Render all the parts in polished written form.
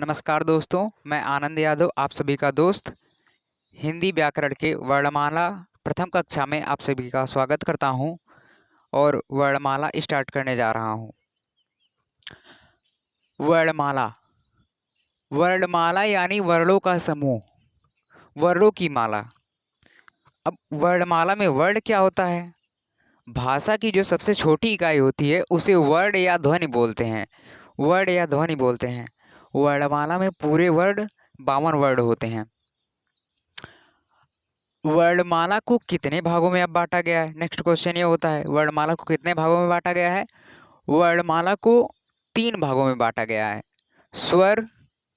नमस्कार दोस्तों, मैं आनंद यादव आप सभी का दोस्त हिंदी व्याकरण के वर्णमाला प्रथम कक्षा में आप सभी का स्वागत करता हूं और वर्णमाला स्टार्ट करने जा रहा हूं। वर्णमाला वर्णमाला यानी वर्णों का समूह, वर्णों की माला। अब वर्णमाला में वर्ण क्या होता है? भाषा की जो सबसे छोटी इकाई होती है उसे वर्ण या ध्वनि बोलते हैं। वर्ण या ध्वनि बोलते हैं। वर्णमाला में पूरे वर्ण 52 वर्ण होते हैं। वर्णमाला को कितने भागों में अब बांटा गया है? नेक्स्ट क्वेश्चन ये होता है, वर्णमाला को कितने भागों में बांटा गया है? वर्णमाला को 3 भागों में बांटा गया है, स्वर,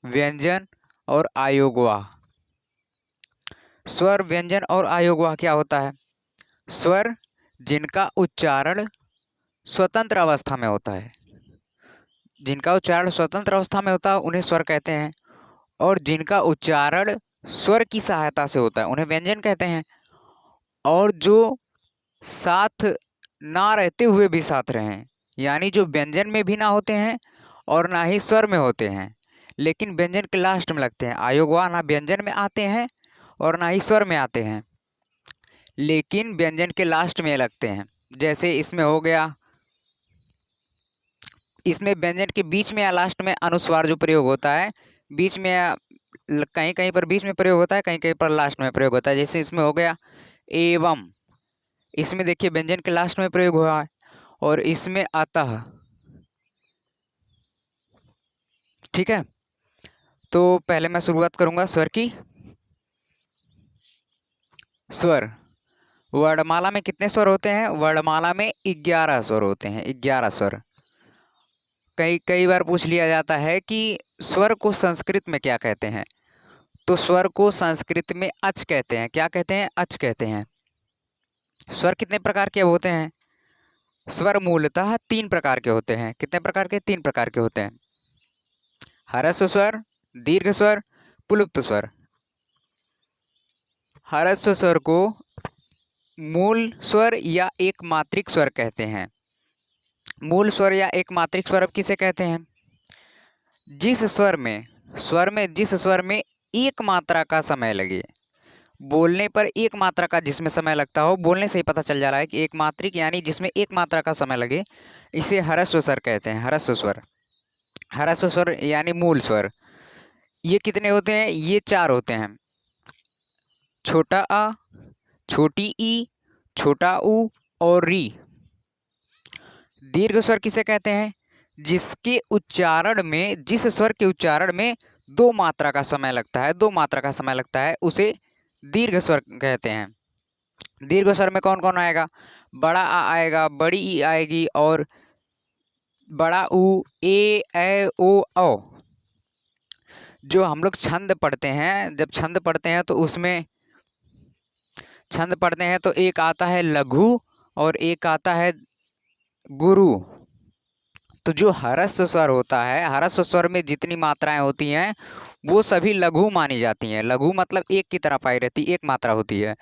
व्यंजन और आयोगवाह। स्वर, व्यंजन और आयोगवाह क्या होता है? स्वर जिनका उच्चारण स्वतंत्र अवस्था में होता है, जिनका उच्चारण स्वतंत्र अवस्था में होता है उन्हें स्वर कहते हैं, और जिनका उच्चारण स्वर की सहायता से होता है उन्हें व्यंजन कहते हैं। और जो साथ ना रहते हुए भी साथ रहें, यानी जो व्यंजन में भी ना होते हैं और ना ही स्वर में होते हैं लेकिन व्यंजन के लास्ट में लगते हैं। आयोगवाह ना व्यंजन में आते हैं और ना ही स्वर में आते हैं लेकिन व्यंजन के लास्ट में लगते हैं। जैसे इसमें हो गया, इसमें व्यंजन के बीच में या लास्ट में अनुस्वार जो प्रयोग होता है, बीच में या कहीं कहीं पर बीच में प्रयोग होता है, कहीं कहीं पर लास्ट में प्रयोग होता है। जैसे इसमें हो गया एवं, इसमें देखिए व्यंजन के लास्ट में प्रयोग हुआ है। और इसमें अतः, ठीक है। तो पहले मैं शुरुआत करूंगा स्वर की। स्वर, वर्णमाला में कितने स्वर होते हैं? वर्णमाला में 11 स्वर होते हैं, 11 स्वर। कई कई बार पूछ लिया जाता है कि स्वर को संस्कृत में क्या कहते हैं, तो स्वर को संस्कृत में अच कहते हैं। क्या कहते हैं? अच कहते हैं। स्वर कितने प्रकार के होते हैं? स्वर मूलतः 3 प्रकार के होते हैं। कितने प्रकार के? 3 प्रकार के होते हैं। ह्रस्व स्वर, दीर्घ स्वर, प्लुप्त स्वर। ह्रस्व स्वर को मूल स्वर या एक मात्रिक स्वर कहते हैं। मूल स्वर या एक मात्रिक स्वर अब किसे कहते हैं? जिस जिस स्वर में एक मात्रा का समय लगे, बोलने पर एक मात्रा का जिसमें समय लगता हो, बोलने से ही पता चल जा रहा है कि एक मात्रिक यानी जिसमें एक मात्रा का समय लगे, इसे ह्रस्व स्वर कहते हैं। ह्रस्व स्वर, ह्रस्व स्वर यानी मूल स्वर। ये कितने होते हैं? ये 4 होते हैं, छोटा आ, छोटी ई, छोटा ऊ और री। दीर्घ स्वर किसे कहते हैं? जिसके उच्चारण में, जिस स्वर के उच्चारण में 2 मात्रा का समय लगता है, 2 मात्रा का समय लगता है, उसे दीर्घ स्वर कहते हैं। दीर्घ स्वर में कौन कौन आएगा? बड़ा आ आएगा, बड़ी ई आएगी और बड़ा ऊ, ए, ऐ, ओ, औ। जो हम लोग छंद पढ़ते हैं, जब छंद पढ़ते हैं तो उसमें छंद पढ़ते हैं तो एक आता है लघु और एक आता है गुरु। तो जो ह्रस्व स्वर होता है, ह्रस्व स्वर में जितनी मात्राएं होती हैं वो सभी लघु मानी जाती हैं। लघु मतलब एक की तरह पाई रहती, एक मात्रा होती है।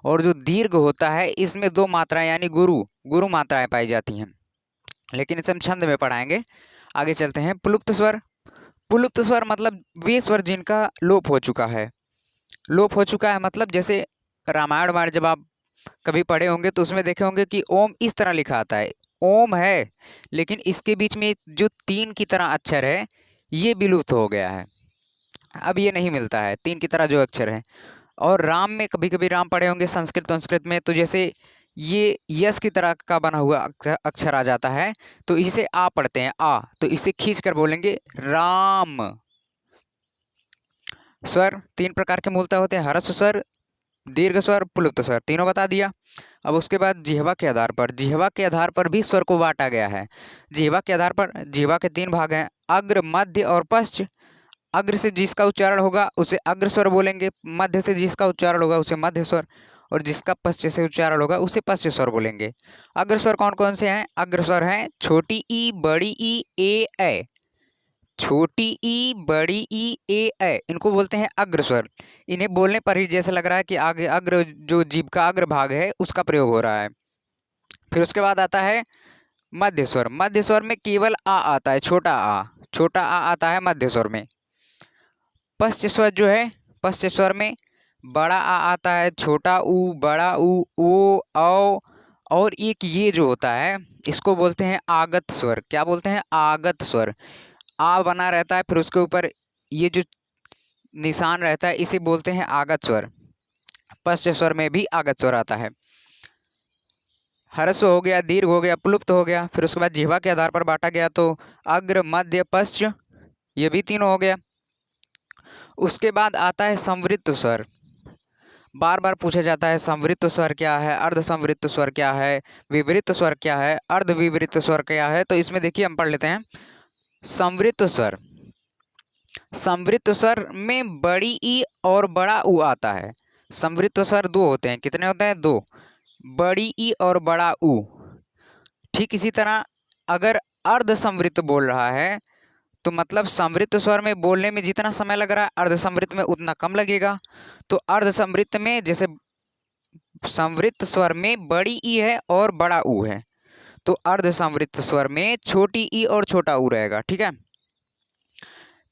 और जो दीर्घ होता है इसमें 2 मात्राएं यानी गुरु, गुरु मात्राएं पाई जाती हैं, लेकिन इसे हम छंद में पढ़ाएंगे। आगे चलते हैं। प्लुप्त स्वर, प्लुप्त स्वर मतलब वे स्वर जिनका लोप हो चुका है। लोप हो चुका है मतलब जैसे रामायण वामायण जब आप कभी पढ़े होंगे तो उसमें देखे होंगे कि ओम इस तरह लिखा आता है, ओम है लेकिन इसके बीच में जो 3 की तरह अक्षर है ये विलुप्त हो गया है, अब ये नहीं मिलता है 3 की तरह जो अक्षर है। और राम में कभी कभी राम पढ़े होंगे संस्कृत संस्कृत में, तो जैसे ये यस की तरह का बना हुआ अक्षर आ जाता है तो इसे आ पढ़ते हैं, आ, तो इसे खींच कर बोलेंगे राम। स्वर 3 प्रकार के मूलतः होते हैं, ह्रस्व स्वर, दीर्घ स्वर, प्लुप्त स्वर, तीनों बता दिया। अब उसके बाद जिह्वा के आधार पर, जिह्वा के आधार पर भी स्वर को बांटा गया है। जिह्वा के आधार पर जिह्वा के 3 भाग हैं, अग्र, मध्य और पश्च। अग्र से जिसका उच्चारण होगा उसे अग्र स्वर बोलेंगे, मध्य से जिसका उच्चारण होगा उसे मध्य स्वर, और जिसका पश्च से उच्चारण होगा उसे पश्च स्वर बोलेंगे। अग्र स्वर कौन कौन से हैं? अग्र स्वर हैं छोटी ई, बड़ी ई, ए, ऐ। छोटी ई, बड़ी ई, ए, ऐ, इनको बोलते हैं अग्र स्वर। इन्हें बोलने पर ही जैसे लग रहा है कि आगे अग्र, जो जीभ का अग्र भाग है उसका प्रयोग हो रहा है। फिर उसके बाद आता है मध्य स्वर। मध्य स्वर में केवल आ आता है, छोटा आ, छोटा आ आता है मध्य स्वर में। पश्च स्वर जो है, पश्च स्वर में बड़ा आ आता है, छोटा ऊ, बड़ा ऊ, ओ, औ, और एक ये जो होता है इसको बोलते हैं आगत स्वर। क्या बोलते हैं? आगत स्वर। आ बना रहता है, फिर उसके ऊपर ये जो निशान रहता है इसे बोलते हैं आगत स्वर। पश्च स्वर में भी आगत स्वर आता है। ह्रस्व हो गया, दीर्घ हो गया, प्लुप्त हो गया, फिर उसके बाद जिह्वा के आधार पर बांटा गया तो अग्र, मध्य, पश्च, ये भी तीनों हो गया। उसके बाद आता है संवृत्त स्वर। बार बार पूछा जाता है संवृत्त स्वर क्या है, अर्ध संवृत्त स्वर क्या है, विवृत्त स्वर क्या है, अर्ध विवृत्त स्वर क्या है। तो इसमें देखिए हम पढ़ लेते हैं संवृत्त स्वर। संवृत्त स्वर में बड़ी ई और बड़ा ऊ आता है। संवृत्त स्वर दो होते हैं। कितने होते हैं? दो, बड़ी ई और बड़ा ऊ। ठीक इसी तरह अगर अर्ध संवृत्त बोल रहा है तो मतलब संवृत्त स्वर में बोलने में जितना समय लग रहा है अर्ध संवृत्त में उतना कम लगेगा। तो अर्ध संवृत्त में, जैसे संवृत्त स्वर में बड़ी ई है और बड़ा ऊ है, तो अर्ध संवृत्त स्वर में छोटी ई और छोटा ऊ रहेगा। ठीक है।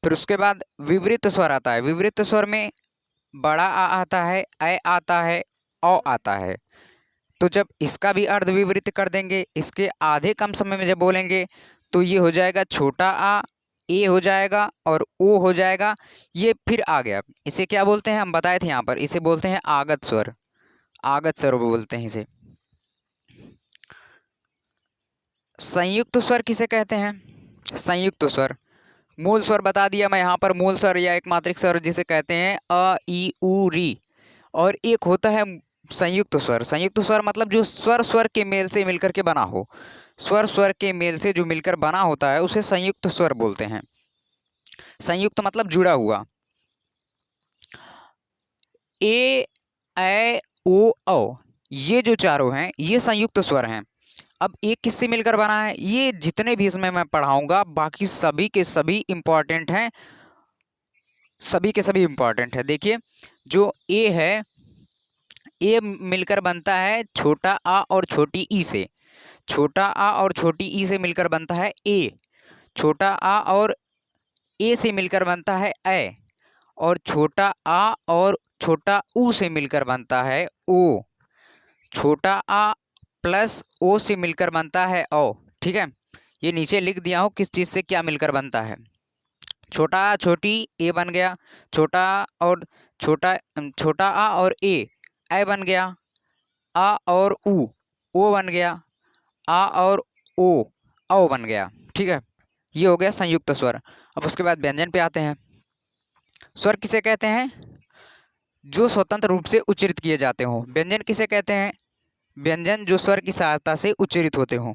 फिर उसके बाद विवृत्त स्वर आता है। विवृत्त स्वर में बड़ा आ आता है, ऐ आता है, औ आता है। तो जब इसका भी अर्ध विवृत्त कर देंगे, इसके आधे कम समय में जब बोलेंगे तो ये हो जाएगा छोटा आ, ए हो जाएगा और ओ हो जाएगा। ये फिर आ गया, इसे क्या बोलते हैं? हम बताए थे यहाँ पर, इसे बोलते हैं आगत स्वर। आगत स्वर बोलते हैं इसे। संयुक्त स्वर किसे कहते हैं? संयुक्त स्वर, मूल स्वर बता दिया मैं यहाँ पर, मूल स्वर या एक मात्रिक स्वर जिसे कहते हैं अ, ई, उ, री। और एक होता है संयुक्त स्वर। संयुक्त स्वर मतलब जो स्वर स्वर के मेल से मिलकर के बना हो। स्वर स्वर के मेल से जो मिलकर बना होता है उसे संयुक्त स्वर बोलते हैं। संयुक्त मतलब जुड़ा हुआ। ए, ऐ, ओ, औ, ये जो चारों हैं ये संयुक्त स्वर हैं। अब एक किससे मिलकर बना है? ये जितने भी इसमें मैं पढ़ाऊंगा बाकी सभी के सभी इंपॉर्टेंट हैं, सभी के सभी इंपॉर्टेंट है। देखिए जो ए है, ए मिलकर बनता है छोटा आ और छोटी ई से। छोटा आ और छोटी ई से मिलकर बनता है ए। छोटा आ और ए से मिलकर बनता है ऐ। और छोटा आ और छोटा ऊ से मिलकर बनता है ओ। छोटा आ प्लस ओ से मिलकर बनता है ओ। ठीक है, ये नीचे लिख दिया हूँ किस चीज़ से क्या मिलकर बनता है। छोटा आ छोटी ए बन गया, छोटा और छोटा आ और ए बन गया, आ और ओ बन गया, आ और ओ बन गया। ठीक है, ये हो गया संयुक्त स्वर। अब उसके बाद व्यंजन पे आते हैं। स्वर किसे कहते हैं? जो स्वतंत्र रूप से उच्चारित किए जाते हों। व्यंजन किसे कहते हैं? व्यंजन जो स्वर की सहायता से उच्चारित होते हों।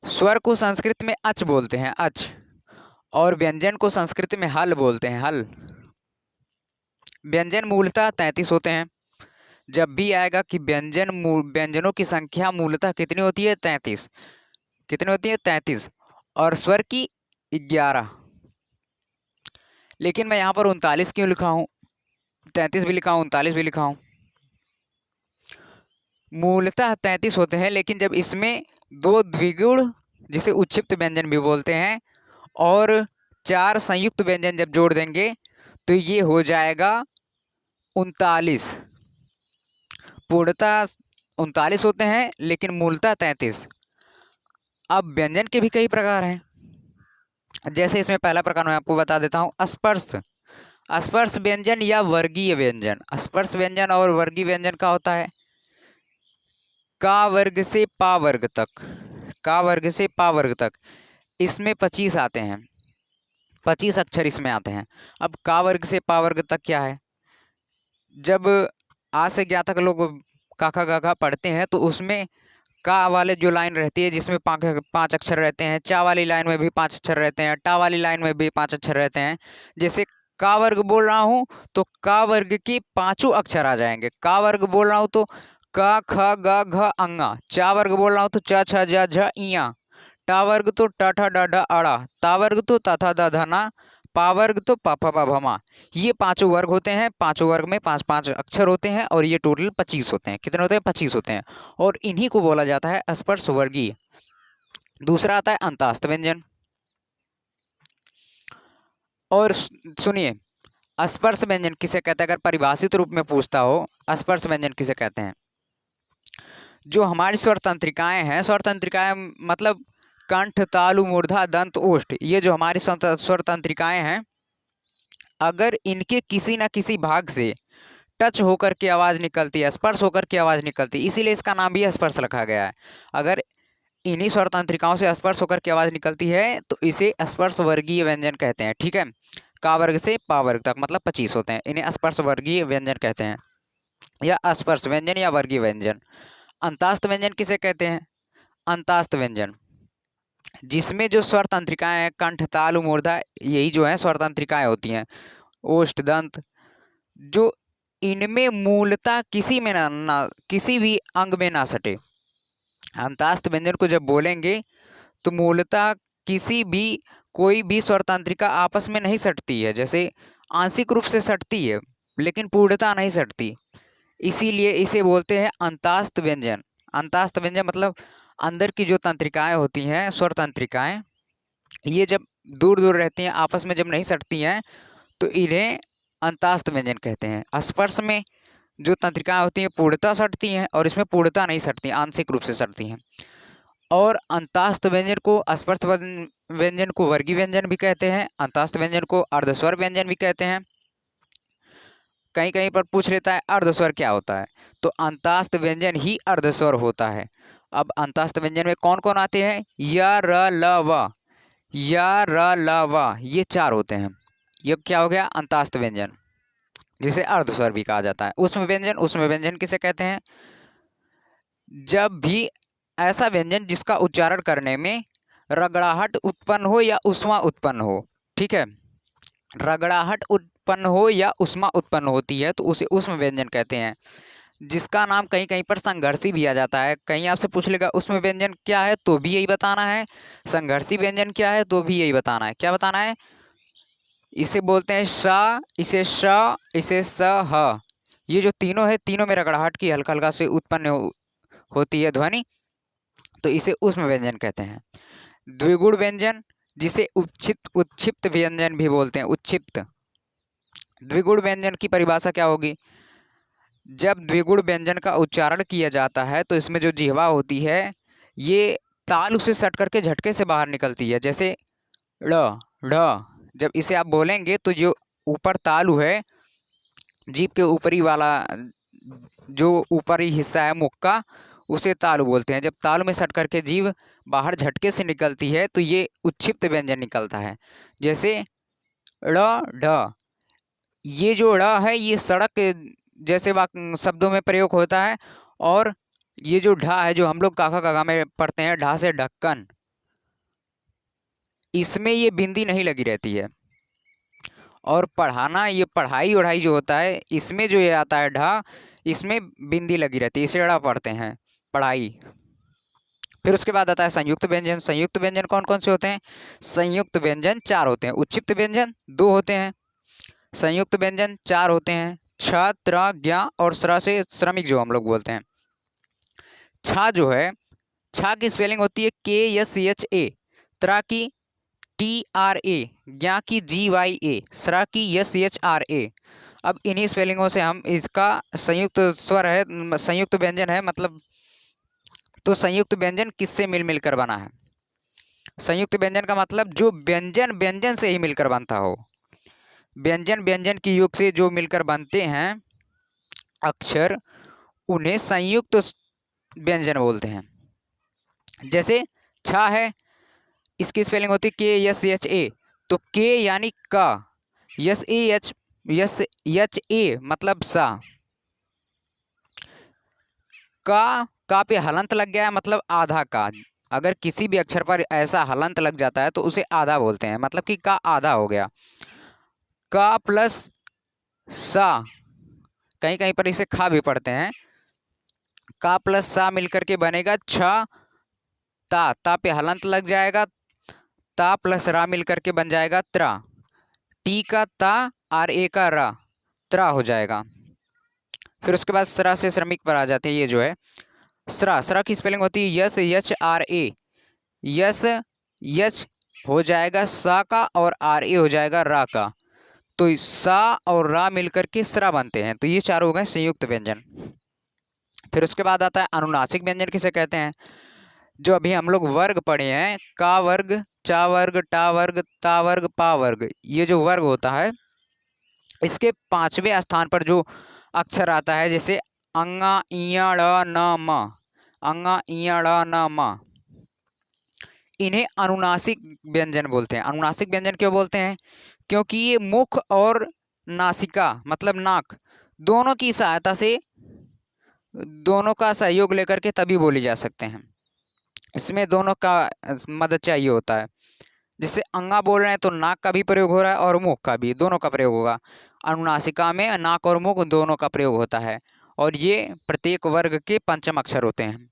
स्वर को संस्कृत में अच बोलते हैं, अच। और व्यंजन को संस्कृत में हल बोलते हैं, हल। व्यंजन मूलतः 33 होते हैं। जब भी आएगा कि व्यंजनों की संख्या मूलतः कितनी होती है? 33। कितनी होती है? 33। और स्वर की 11। लेकिन मैं यहाँ पर 39 क्यों लिखा हूँ? 33 भी लिखा हूँ, 39 भी लिखा हूँ। मूलतः 33 होते हैं, लेकिन जब इसमें दो द्विगुण जिसे उच्छिप्त व्यंजन भी बोलते हैं और 4 संयुक्त व्यंजन जब जोड़ देंगे तो ये हो जाएगा 39। पूर्णतः 39 होते हैं लेकिन मूलतः 33। अब व्यंजन के भी कई प्रकार हैं। जैसे इसमें पहला प्रकार मैं आपको बता देता हूँ, स्पर्श। स्पर्श व्यंजन या वर्गीय व्यंजन। स्पर्श व्यंजन और वर्गीय व्यंजन का होता है का वर्ग से पा वर्ग तक। का वर्ग से पा वर्ग तक इसमें 25 आते हैं, 25 अक्षर इसमें आते हैं। अब का वर्ग से पा वर्ग तक क्या है? जब आ से ज्ञा तक लोग काका गागा पढ़ते हैं तो उसमें का वाले जो लाइन रहती है जिसमें 5 अक्षर रहते हैं, चा वाली लाइन में भी 5 अक्षर रहते हैं, टा वाली लाइन में भी 5 अक्षर रहते हैं। जैसे का वर्ग बोल रहा हूँ तो का वर्ग के 5 अक्षर आ जाएंगे। का वर्ग बोल रहा हूँ तो का ख ग घ अंगा। चा वर्ग बोल रहा हूँ तो च छ ज झ इया। टा वर्ग तो ट ठ ड ढ अड़ा। ता वर्ग तो ता था दा धा ना। पा वर्ग तो पा फा पा भमा। ये 5 वर्ग होते हैं। 5 वर्ग में 5 अक्षर होते हैं और ये टोटल 25 होते हैं। कितने होते हैं? 25 होते हैं। और इन्हीं को बोला जाता है स्पर्श वर्गीय। दूसरा आता है अंतास्त व्यंजन। और सुनिए, स्पर्श व्यंजन किसे कहते हैं? अगर परिभाषित रूप में पूछता हो, स्पर्श व्यंजन किसे कहते हैं? जो हमारी स्वर तंत्रिकाएं हैं, स्वर तंत्रिकाएं मतलब कंठ, तालु, मूर्धा, दंत, ओष्ठ, ये जो हमारी स्वर तंत्रिकाएं हैं, अगर इनके किसी न किसी भाग से टच होकर के आवाज निकलती है, स्पर्श होकर के आवाज निकलती है, इसीलिए इसका नाम भी स्पर्श रखा गया है। अगर इन्हीं स्वर तंत्रिकाओं से स्पर्श होकर के आवाज निकलती है तो इसे स्पर्श वर्गीय व्यंजन कहते हैं। ठीक है, का वर्ग से पा वर्ग तक मतलब 25 होते हैं, इन्हें स्पर्श वर्गीय व्यंजन कहते हैं, या स्पर्श व्यंजन या वर्गीय व्यंजन। अंतास्त व्यंजन किसे कहते हैं? अंतास्त व्यंजन जिसमें जो स्वर तंत्रिकाएं हैं, कंठ, तालु, मूर्धा, यही जो है स्वर तंत्रिकाएं होती हैं, ओष्ठ, दंत, जो इनमें मूलतः किसी में ना किसी भी अंग में ना सटे। अंतास्त व्यंजन को जब बोलेंगे तो मूलतः किसी भी कोई भी स्वर तंत्रिका आपस में नहीं सटती है, जैसे आंशिक रूप से सटती है लेकिन पूर्णतः नहीं सटती, इसीलिए इसे बोलते हैं अंतास्त व्यंजन। अंतास्त व्यंजन मतलब अंदर की जो तंत्रिकाएं होती हैं, स्वर तंत्रिकाएं, ये जब दूर दूर रहती हैं, आपस में जब नहीं सटती हैं, तो इन्हें अंतास्त व्यंजन कहते हैं। स्पर्श में जो तंत्रिकाएं होती हैं पूर्णतः सटती हैं और इसमें पूर्णतः नहीं सटती, आंशिक रूप से सटती हैं। और अंतास्त व्यंजन को, स्पर्श व्यंजन को वर्गीय व्यंजन भी कहते हैं, अंतास्त व्यंजन को अर्धस्वर व्यंजन भी कहते हैं। कहीं कहीं पर पूछ लेता है अर्धस्वर क्या होता है, तो अंतास्त व्यंजन ही अर्धस्वर होता है। अब अंतास्त व्यंजन में कौन कौन आते हैं? या, र, ल, व, या, र, ल, व, ये 4 होते हैं। ये क्या हो गया? अंतास्त व्यंजन, जिसे अर्धस्वर भी कहा जाता है। उष्म व्यंजन, उष्म व्यंजन किसे कहते हैं? जब भी ऐसा व्यंजन जिसका उच्चारण करने में रगड़ाहट उत्पन्न हो या उष्मा उत्पन्न हो, ठीक है, रगड़ाहट उत्पन्न हो या उष्मा उत्पन्न होती है तो उसे उष्म व्यंजन कहते हैं, जिसका नाम कहीं कहीं पर संघर्षी भी आ जाता है। कहीं आपसे पूछ लेगा उष्म व्यंजन क्या है तो भी यही बताना है, संघर्षी व्यंजन क्या है तो भी यही बताना है। क्या बताना है? इसे बोलते हैं श, इसे श, इसे स, ह। ये जो तीनों है, तीनों में रगड़ाहट की हल्का हल्का से उत्पन्न होती है ध्वनि, तो इसे उष्म व्यंजन कहते हैं। द्विगुण व्यंजन, जिसे उत्क्षिप्त व्यंजन भी बोलते हैं, उत्क्षिप्त। द्विगुण व्यंजन की परिभाषा क्या होगी? जब द्विगुण व्यंजन का उच्चारण किया जाता है तो इसमें जो जिह्वा होती है ये तालु से सट करके झटके से बाहर निकलती है, जैसे ड़, ढ। जब इसे आप बोलेंगे तो जो ऊपर तालु है, जीभ के ऊपरी वाला जो ऊपरी हिस्सा है मुख का, उसे तालु बोलते हैं। जब तालु में सट करके जीभ बाहर झटके से निकलती है तो ये उत्क्षिप्त व्यंजन निकलता है, जैसे ड़, ढ। ये जो ड़ है ये सड़क जैसे शब्दों में प्रयोग होता है, और ये जो ढा है जो हम लोग काका काका में पढ़ते हैं, ढा से ढक्कन, इसमें ये बिंदी नहीं लगी रहती है। और पढ़ाना, ये पढ़ाई ओढ़ाई जो होता है, इसमें जो ये आता है ढा, इसमें बिंदी लगी रहती है, इसे ड़ा पढ़ते हैं, पढ़ाई। फिर उसके बाद आता है संयुक्त व्यंजन। संयुक्त व्यंजन कौन कौन से होते हैं? संयुक्त व्यंजन 4 होते हैं। उच्छिप्त व्यंजन 2 होते हैं, संयुक्त व्यंजन 4 होते हैं, छ, त्र, ज्ञ और स्र से श्रमिक जो हम लोग बोलते हैं। छा जो है, छा की स्पेलिंग होती है KSHA, त्रा की TRA, ज्ञा की GYA, स्रा की SHRA। अब इन्हीं स्पेलिंगों से हम इसका संयुक्त स्वर है, संयुक्त व्यंजन है मतलब, तो संयुक्त व्यंजन किससे मिल मिलकर बना है? संयुक्त व्यंजन का मतलब जो व्यंजन व्यंजन से ही मिलकर बनता हो, व्यंजन व्यंजन की युग से जो मिलकर बनते हैं अक्षर, उन्हें संयुक्त व्यंजन बोलते हैं। जैसे छा है, इसकी स्पेलिंग होती है KSHA, तो के यानी का, SHA मतलब सा, का पे हलंत लग गया है मतलब आधा का। अगर किसी भी अक्षर पर ऐसा हलंत लग जाता है तो उसे आधा बोलते हैं, मतलब कि का आधा हो गया। का प्लस सा, कहीं कहीं पर इसे खा भी पढ़ते हैं, का प्लस सा मिलकर के बनेगा छ, ता पे हलंत लग जाएगा, ता प्लस रा मिलकर के बन जाएगा त्रा, टी का ता और ए का रा, त्रा हो जाएगा। फिर उसके बाद स्रा से श्रमिक पर आ जाते हैं। ये जो है स्रा, स्रा की स्पेलिंग होती है YSHRA, हो जाएगा सा का और आर ए हो जाएगा रा का। तो सा और रा मिलकर के सरा बनते हैं। तो ये चारों हो गए संयुक्त व्यंजन। फिर उसके बाद आता है अनुनासिक व्यंजन किसे कहते हैं। जो अभी हम लोग वर्ग पढ़े हैं, का वर्ग, चा वर्ग, टा वर्ग, ता वर्ग, पा वर्ग, ये जो वर्ग होता है इसके पांचवें स्थान पर जो अक्षर आता है, जैसे अंगा इया ड़ न म, अंगा इया ड़ न म, इन्हें अनुनासिक व्यंजन बोलते हैं। अनुनासिक व्यंजन क्यों बोलते हैं? क्योंकि ये मुख और नासिका मतलब नाक दोनों की सहायता से, दोनों का सहयोग लेकर के तभी बोले जा सकते हैं। इसमें दोनों का मदद चाहिए होता है। जिससे अंगा बोल रहे हैं तो नाक का भी प्रयोग हो रहा है और मुख का भी, दोनों का प्रयोग होगा। अनुनासिका में नाक और मुख दोनों का प्रयोग होता है और ये प्रत्येक वर्ग के पंचम अक्षर होते हैं,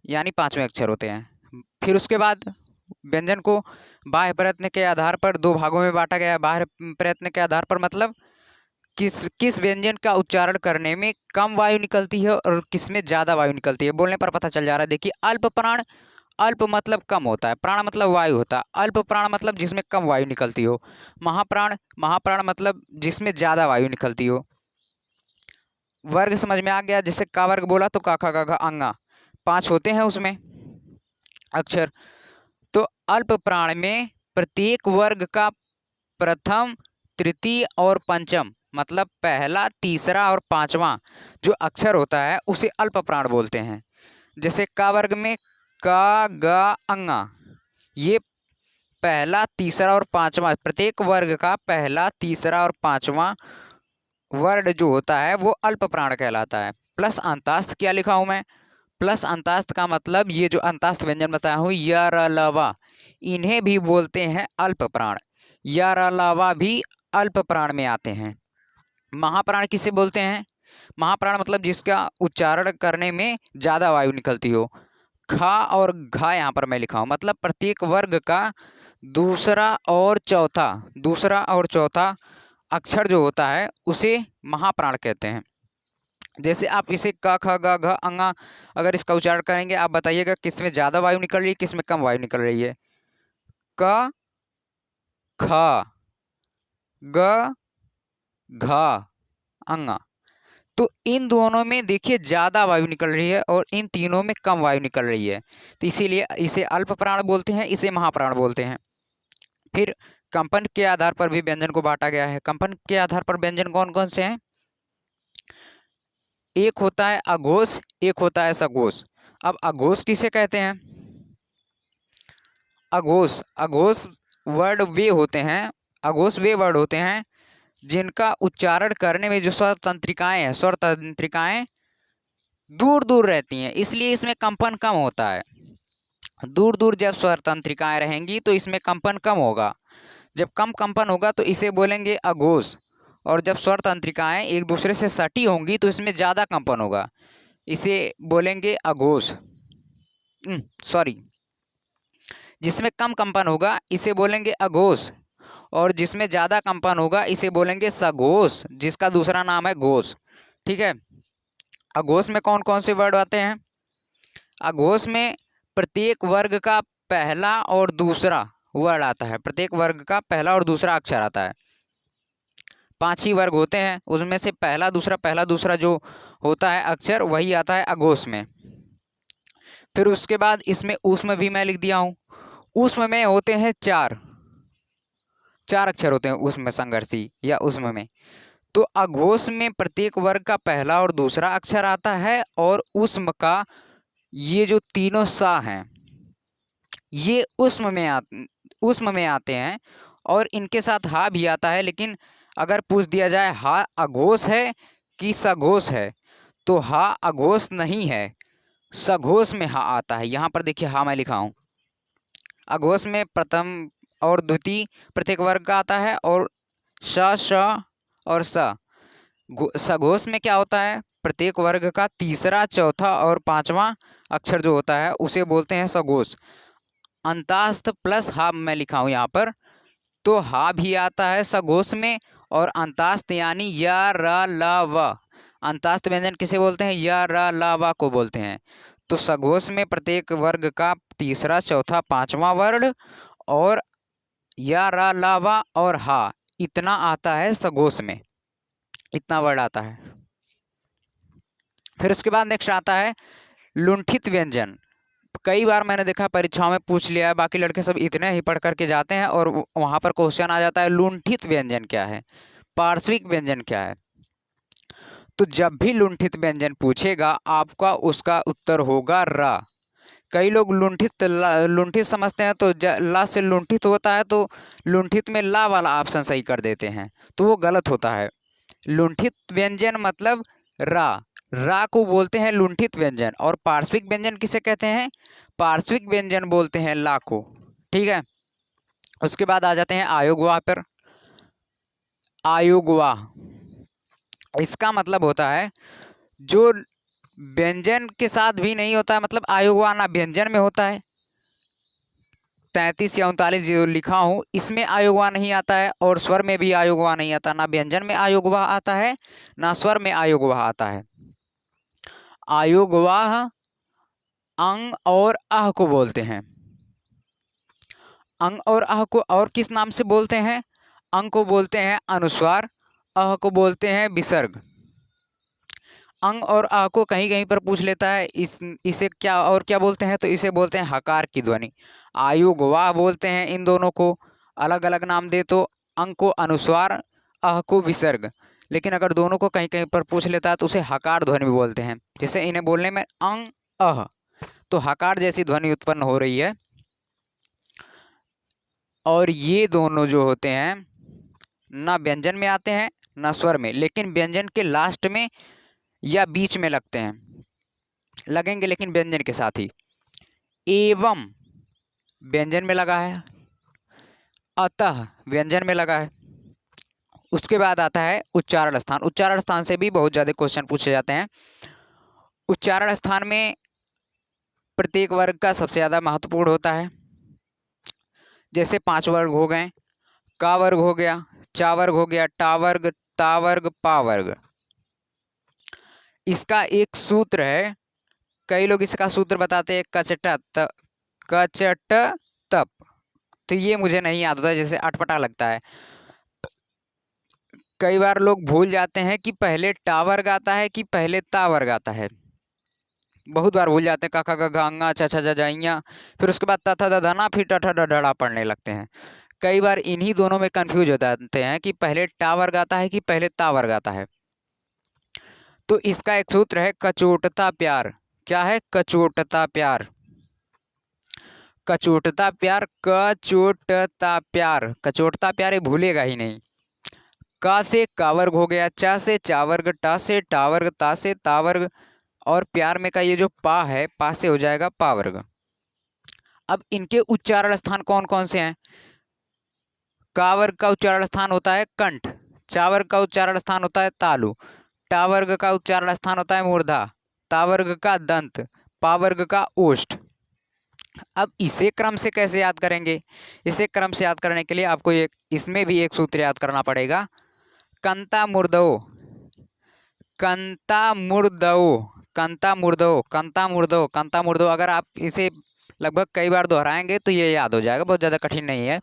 यानी पांचवें अक्षर होते हैं। फिर उसके बाद व्यंजन को बाह्य प्रयत्न के आधार पर दो भागों में बांटा गया है। बाह्य प्रयत्न के आधार पर मतलब किस किस व्यंजन का उच्चारण करने में कम वायु निकलती है और किस में ज्यादा वायु निकलती है, बोलने पर पता चल जा रहा है। देखिए अल्प प्राण, अल्प मतलब कम होता है, प्राण मतलब वायु होता है। अल्प प्राण मतलब जिसमें कम वायु निकलती हो। महाप्राण, महाप्राण मतलब जिसमें ज्यादा वायु निकलती हो। वर्ग समझ में आ गया। जैसे का वर्ग बोला तो का खा गा घा अंगा, 5 होते हैं उसमें अक्षर। तो अल्प प्राण में प्रत्येक वर्ग का प्रथम, तृतीय और पंचम मतलब पहला, तीसरा और पांचवा जो अक्षर होता है उसे अल्प प्राण बोलते हैं। जैसे का वर्ग में का गा अंगा, ये पहला, तीसरा और पांचवा, प्रत्येक वर्ग का पहला, तीसरा और पांचवा वर्ण जो होता है वो अल्प प्राण कहलाता है। प्लस अंतास्त क्या लिखा हूं मैं? प्लस अंतास्त का मतलब ये जो अंतास्त व्यंजन बताया हूं य र ल वा, इन्हें भी बोलते हैं अल्प प्राण। य र ल वा भी अल्प प्राण में आते हैं। महाप्राण किसे बोलते हैं? महाप्राण मतलब जिसका उच्चारण करने में ज्यादा वायु निकलती हो। खा और घा यहाँ पर मैं लिखा हूं, मतलब प्रत्येक वर्ग का दूसरा और चौथा, दूसरा और चौथा अक्षर जो होता है उसे महाप्राण कहते हैं। जैसे आप इसे क ख ग घ अंगा अगर इसका उच्चारण करेंगे, आप बताइएगा किस में ज्यादा वायु निकल रही है, किस में कम वायु निकल रही है। क ख ग घ अंगा, तो इन दोनों में देखिए ज्यादा वायु निकल रही है और इन तीनों में कम वायु निकल रही है, तो इसीलिए इसे अल्प प्राण बोलते हैं, इसे महाप्राण बोलते हैं। फिर कंपन के आधार पर भी व्यंजन को बांटा गया है। कंपन के आधार पर व्यंजन कौन कौन से हैं? एक होता है अघोष, एक होता है सघोष। अब अघोष किसे कहते हैं? अघोष, अघोष वर्ड वे होते हैं, अघोष वे वर्ड होते हैं जिनका उच्चारण करने में जो स्वर तंत्रिकाएं हैं, स्वर तंत्रिकाएं दूर दूर रहती हैं, इसलिए इसमें कंपन कम होता है। दूर दूर जब स्वर तंत्रिकाएं रहेंगी तो इसमें कंपन कम होगा। जब कम कंपन होगा तो इसे बोलेंगे अघोष, और जब स्वर तंत्रिकाएं एक दूसरे से सटी होंगी तो इसमें ज़्यादा कंपन होगा, इसे बोलेंगे अघोष। सॉरी, जिसमें कम कंपन होगा इसे बोलेंगे अघोष, और जिसमें ज़्यादा कंपन होगा इसे बोलेंगे सघोष, जिसका दूसरा नाम है घोष। ठीक है। अघोष में कौन कौन से वर्ड आते हैं? अघोष में प्रत्येक वर्ग का पहला और दूसरा वर्ड आता है, प्रत्येक वर्ग का पहला और दूसरा अक्षर आता है। 5 ही वर्ग होते हैं, उसमें से पहला दूसरा जो होता है अक्षर वही आता है अघोष में। फिर उसके बाद इसमें ऊष्म भी मैं लिख दिया हूँ। ऊष्म में होते हैं 4 अक्षर होते हैं ऊष्म संघर्षी या ऊष्म में। तो अघोष में प्रत्येक वर्ग का पहला और दूसरा अक्षर आता है, और ऊष्म का ये जो तीनों सा हैं ये ऊष्म में आते हैं, और इनके साथ हा भी आता है। लेकिन अगर पूछ दिया जाए हा अघोष है कि सघोष है, तो हा अघोष नहीं है, सघोष में हा आता है। यहाँ पर देखिए हा मैं लिखा हूँ। अघोष में प्रथम और द्वितीय प्रत्येक वर्ग का आता है, और श श और स। सघोष में क्या होता है? प्रत्येक वर्ग का तीसरा, चौथा और पांचवा अक्षर जो होता है उसे बोलते हैं सघोष। अंतास्त प्लस हा मैं लिखा हूँ यहाँ पर, तो हा भी आता है सघोष में, और अंतास्त यानी य र ल व, अंतास्त व्यंजन किसे बोलते हैं? य र ल व को बोलते हैं। तो सघोष में प्रत्येक वर्ग का तीसरा, चौथा, पांचवा वर्ण और या, रा, ला, वा और हा इतना आता है सघोष में, इतना वर्ड आता है। फिर उसके बाद नेक्स्ट आता है लुंठित व्यंजन। कई बार मैंने देखा परीक्षाओं में पूछ लिया है, बाकी लड़के सब इतने ही पढ़ करके जाते हैं और वहां पर क्वेश्चन आ जाता है लुंठित व्यंजन क्या है, पार्श्विक व्यंजन क्या है। तो जब भी लुंठित व्यंजन पूछेगा आपका उसका उत्तर होगा रा। कई लोग लुंठित समझते हैं, तो ला से लुंठित होता है तो लुंठित में ला वाला ऑप्शन सही कर देते हैं, तो वो गलत होता है। लुंठित व्यंजन मतलब रा, रा को बोलते हैं लुंठित व्यंजन। और पार्श्विक व्यंजन किसे कहते हैं, पार्श्विक व्यंजन बोलते हैं ला को। ठीक है, उसके बाद आ जाते हैं आयोगवाह पर। आयोगवाह इसका मतलब होता है जो व्यंजन के साथ भी नहीं होता है, मतलब आयोगवाह ना व्यंजन में होता है। 33 या 39 जो लिखा हूं इसमें आयोगवाह नहीं आता है, और स्वर में भी आयोगवाह नहीं आता, ना व्यंजन में आयोगवाह आता है ना स्वर में आयोगवाह आता है। आयोगवाह अंग और आह को बोलते हैं। अंग और आह को और किस नाम से बोलते हैं, अंग को बोलते हैं अनुस्वार, आह को बोलते हैं विसर्ग। अंग और आ को कहीं कहीं पर पूछ लेता है, इसे क्या और क्या बोलते हैं, तो इसे बोलते हैं हकार की ध्वनि। आयुगवाह बोलते हैं इन दोनों को, अलग अलग नाम दे तो अंग को अनुस्वार, अह को विसर्ग। लेकिन अगर दोनों को कहीं कहीं पर पूछ लेता है तो उसे हकार ध्वनि भी बोलते हैं। जैसे इन्हें बोलने में अंग अह, तो हकार जैसी ध्वनि उत्पन्न हो रही है। और ये दोनों जो होते हैं ना व्यंजन में आते हैं ना स्वर में, लेकिन व्यंजन के लास्ट में या बीच में लगते हैं, लगेंगे लेकिन व्यंजन के साथ ही। एवं व्यंजन में लगा है, अतः व्यंजन में लगा है। उसके बाद आता है उच्चारण स्थान। उच्चारण स्थान से भी बहुत ज्यादा क्वेश्चन पूछे जाते हैं। उच्चारण स्थान में प्रत्येक वर्ग का सबसे ज्यादा महत्वपूर्ण होता है। जैसे 5 वर्ग हो गए, का वर्ग हो गया, चा वर्ग हो गया, टा वर्ग, ता वर्ग, पा वर्ग। इसका एक सूत्र है, कई लोग इसका सूत्र बताते हैं कचट तप, तो ये मुझे नहीं याद होता, जैसे अटपटा लगता है। कई बार लोग भूल जाते हैं कि पहले टा वर्ग आता है कि पहले ता वर्ग आता है, बहुत बार भूल जाते हैं। काका का गांगा चाचा जाइया, फिर उसके बाद तथा दधना, फिर टठा डढ़ा पढ़ने लगते हैं। कई बार इन्हीं दोनों में कंफ्यूज हो जाते हैं कि पहले टा वर्ग आता है कि पहले ता वर्ग आता है। तो इसका एक सूत्र है कचोटता प्यार। क्या है, कचोटता प्यार। कचोटता प्यार, कचोटता प्यार, कचोटता प्यार ये भूलेगा ही नहीं। का से का वर्ग हो गया, चा से चा वर्ग, टा से टा वर्ग, ता से ता वर्ग, और प्यार में का ये जो पा है, पा से हो जाएगा पा वर्ग। अब इनके उच्चारण स्थान कौन कौन से हैं। का वर्ग का उच्चारण स्थान होता है कंठ, चा वर्ग का उच्चारण स्थान होता है तालु, टा वर्ग का उच्चारण स्थान होता है मूर्धा, ता वर्ग का दंत, पा वर्ग का ओष्ठ। अब इसे क्रम से कैसे याद करेंगे, इसे क्रम से याद करने के लिए आपको एक इसमें भी एक सूत्र याद करना पड़ेगा। कंता मुर्दो, कंता मुर्दो, कंता मुर्दो, कंता मुर्दो, कंता मुर्दो। अगर आप इसे लगभग कई बार दोहराएंगे तो ये याद हो जाएगा, बहुत ज़्यादा कठिन नहीं है।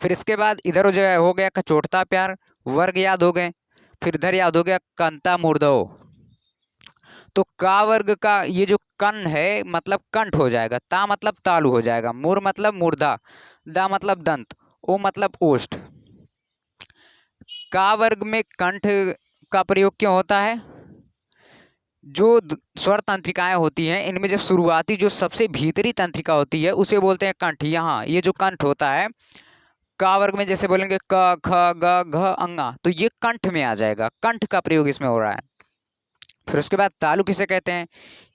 फिर इसके बाद इधर हो गया कचोटता प्यार, वर्ग याद हो गए। फिर इधर याद हो गया कंता मुर्दो। तो का वर्ग का ये जो कन है मतलब कंठ हो जाएगा, ता मतलब तालु हो जाएगा, मुर मतलब मूर्धा, दा मतलब दंत, ओ मतलब ओष्ठ। का वर्ग में कंठ का प्रयोग क्यों होता है, जो स्वर तंत्रिकाएं होती हैं इनमें जब शुरुआती जो सबसे भीतरी तंत्रिका होती है उसे बोलते हैं कंठ। यहाँ ये जो कंठ होता है का वर्ग में, जैसे बोलेंगे क ख ग घ अंगा, तो ये कंठ में आ जाएगा, कंठ का प्रयोग इसमें हो रहा है। फिर उसके बाद तालु किसे कहते हैं,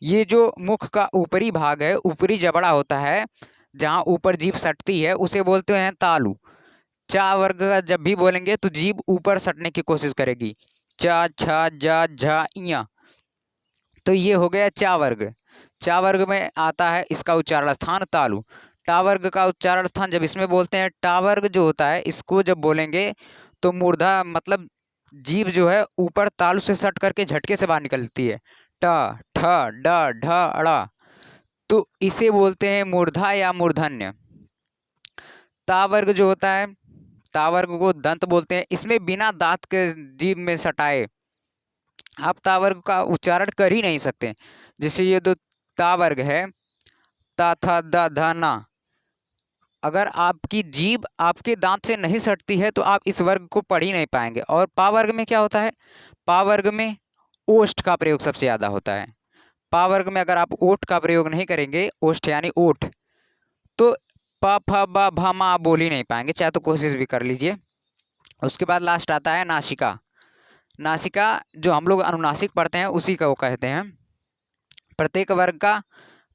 ये जो मुख का ऊपरी भाग है, ऊपरी जबड़ा होता है जहाँ ऊपर जीभ सटती है उसे बोलते हैं तालु। चा वर्ग का जब भी बोलेंगे तो जीभ ऊपर सटने की कोशिश करेगी, चा छा जा झा इया, तो ये हो गया चा वर्ग। चा वर्ग में आता है इसका उच्चारण स्थान तालु। टा वर्ग का उच्चारण स्थान जब इसमें बोलते हैं, टा वर्ग जो होता है इसको जब बोलेंगे तो मूर्धा मतलब जीभ जो है ऊपर तालु से सट करके झटके से बाहर निकलती है, ट, ठ, ड, ढ, ड़, तो इसे बोलते हैं मूर्धा या मूर्धन्य। ता वर्ग जो होता है, ता वर्ग को दंत बोलते हैं। इसमें बिना दांत के जीभ में सटाए आप ता वर्ग का उच्चारण कर ही नहीं सकते। जैसे ये तो ता वर्ग है, ता, था, द, ध, ना, अगर आपकी जीभ आपके दांत से नहीं सटती है तो आप इस वर्ग को पढ़ ही नहीं पाएंगे। और पा वर्ग में क्या होता है, पा वर्ग में ओष्ठ का प्रयोग सबसे ज्यादा होता है। पा वर्ग में अगर आप ओठ का प्रयोग नहीं करेंगे, ओष्ठ यानी ओठ, तो प, फ, ब, भ, मा आप बोल ही नहीं पाएंगे, चाहे तो कोशिश भी कर लीजिए। उसके बाद लास्ट आता है नासिका। नासिका जो हम लोग अनुनासिक पढ़ते हैं उसी का वो कहते हैं। प्रत्येक वर्ग का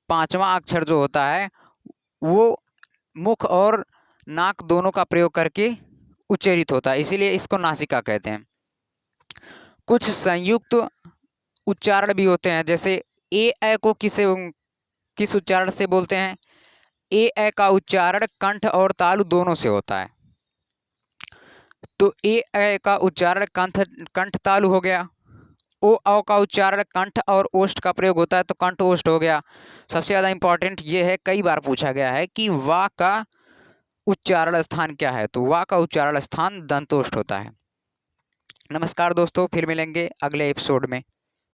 पांचवा अक्षर जो होता है वो मुख और नाक दोनों का प्रयोग करके उच्चरित होता है, इसीलिए इसको नासिका कहते हैं। कुछ संयुक्त उच्चारण भी होते हैं, जैसे ए को किस उच्चारण से बोलते हैं? ए का उच्चारण कंठ और तालु दोनों से होता है। तो ए का उच्चारण कंठ तालु हो गया। ओ का उच्चारण कंठ और ओष्ठ का प्रयोग होता है, तो कंठ ओष्ठ हो गया। सबसे ज्यादा इंपॉर्टेंट ये है, कई बार पूछा गया है कि वा का उच्चारण स्थान क्या है, तो वा का उच्चारण स्थान दंतोष्ठ होता है। नमस्कार दोस्तों, फिर मिलेंगे अगले एपिसोड में।